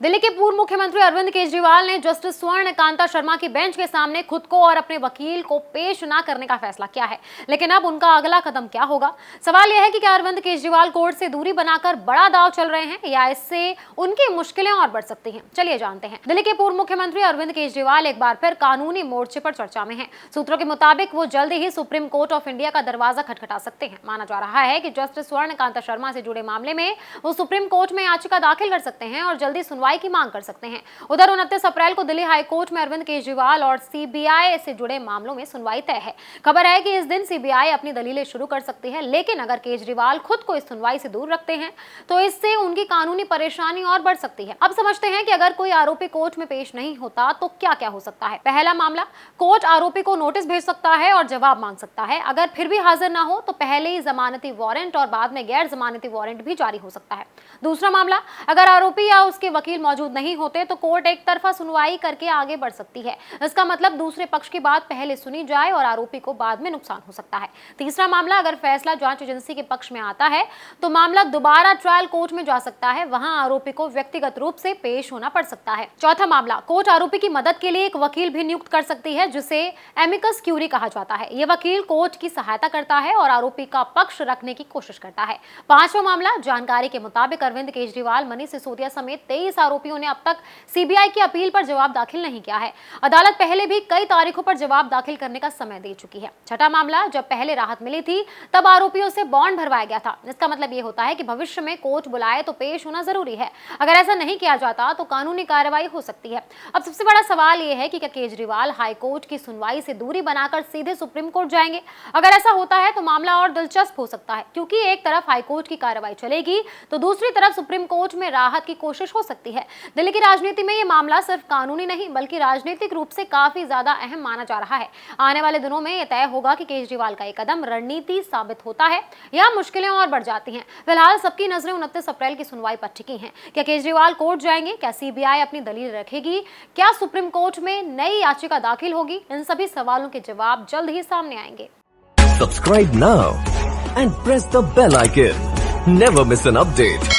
दिल्ली के पूर्व मुख्यमंत्री अरविंद केजरीवाल ने जस्टिस स्वर्ण कांता शर्मा की बेंच के सामने खुद को और अपने वकील को पेश न करने का फैसला किया है। लेकिन अब उनका अगला कदम क्या होगा? सवाल यह है कि क्या अरविंद केजरीवाल कोर्ट से दूरी बनाकर बड़ा दांव चल रहे हैं या इससे उनकी मुश्किलें और बढ़ सकती हैं? चलिए जानते हैं। दिल्ली के पूर्व मुख्यमंत्री अरविंद केजरीवाल एक बार फिर कानूनी मोर्चे पर चर्चा में हैं। सूत्रों के मुताबिक वो जल्द ही सुप्रीम कोर्ट ऑफ इंडिया का दरवाजा खटखटा सकते हैं। माना जा रहा है कि जस्टिस स्वर्ण कांता शर्मा से जुड़े मामले में वो सुप्रीम कोर्ट में याचिका दाखिल कर सकते हैं और जल्दी सुनवाई की मांग कर सकते हैं। उधर 29 अप्रैल को दिल्ली हाई कोर्ट में अरविंद केजरीवाल और सीबीआई से जुड़े मामलों में सुनवाई तय है। खबर है कि इस दिन सीबीआई अपनी दलीलें शुरू कर सकती है, लेकिन अगर केजरीवाल खुद को इस सुनवाई से दूर रखते हैं तो इससे उनकी कानूनी परेशानी और बढ़ सकती है। अब समझते हैं कि अगर कोई आरोपी कोर्ट में पेश नहीं होता तो क्या क्या हो सकता है। पहला मामला, कोर्ट आरोपी को नोटिस भेज सकता है और जवाब मांग सकता है। अगर फिर भी हाजिर ना हो तो पहले ही जमानती वारंट और बाद में गैर जमानती वारंट भी जारी हो सकता है। दूसरा मामला, अगर आरोपी या उसके वकील मौजूद नहीं होते तो कोर्ट एक तरफा सुनवाई करके आगे बढ़ सकती है। इसका मतलब दूसरे पक्ष की बात पहले सुनी जाए और आरोपी को बाद में नुकसान हो सकता है। तीसरा मामला, अगर फैसला जांच एजेंसी के पक्ष में आता है तो मामला दोबारा ट्रायल कोर्ट में जा सकता है। वहां आरोपी को व्यक्तिगत रूप से पेश होना पड़ सकता है। चौथा मामला, कोर्ट आरोपी की मदद के लिए एक वकील भी नियुक्त कर सकती है जिसे एमिकस क्यूरी कहा जाता है। यह वकील कोर्ट की सहायता करता है और आरोपी का पक्ष रखने की कोशिश करता है। पांचवा मामला, जानकारी के मुताबिक अरविंद केजरीवाल, मनीष सिसोदिया समेत 23 आरोपियों ने अब तक सीबीआई की अपील पर जवाब दाखिल नहीं किया है। अदालत पहले भी कई तारीखों पर जवाब दाखिल करने का समय दे चुकी है। छठा मामला, जब पहले राहत मिली थी तब आरोपियों से बॉन्ड भरवाया गया था। इसका मतलब ये होता है कि भविष्य में कोर्ट बुलाए तो पेश होना जरूरी है। अगर ऐसा नहीं किया जाता तो कानूनी कार्रवाई हो सकती है। अब सबसे बड़ा सवाल ये है कि क्या केजरीवाल हाई कोर्ट की सुनवाई से दूरी बनाकर सीधे सुप्रीम कोर्ट जाएंगे? अगर ऐसा होता है तो मामला और दिलचस्प हो सकता है, क्योंकि एक तरफ हाई कोर्ट की कार्रवाई चलेगी तो दूसरी तरफ सुप्रीम कोर्ट में राहत की कोशिश हो सकती है। दिल्ली की राजनीति में ये मामला सिर्फ कानूनी नहीं बल्कि राजनीतिक रूप से काफी ज्यादा अहम माना जा रहा है। आने वाले दिनों में यह तय होगा कि केजरीवाल का एक कदम रणनीति साबित होता है या मुश्किलें और बढ़ जाती हैं। फिलहाल सबकी नजरें 29 अप्रैल की सुनवाई पर टिकी हैं। क्या केजरीवाल कोर्ट जाएंगे? क्या सीबीआई अपनी दलील रखेगी? क्या सुप्रीम कोर्ट में नई याचिका दाखिल होगी? इन सभी सवालों के जवाब जल्द ही सामने आएंगे। Subscribe now and press the bell icon. Never miss an update.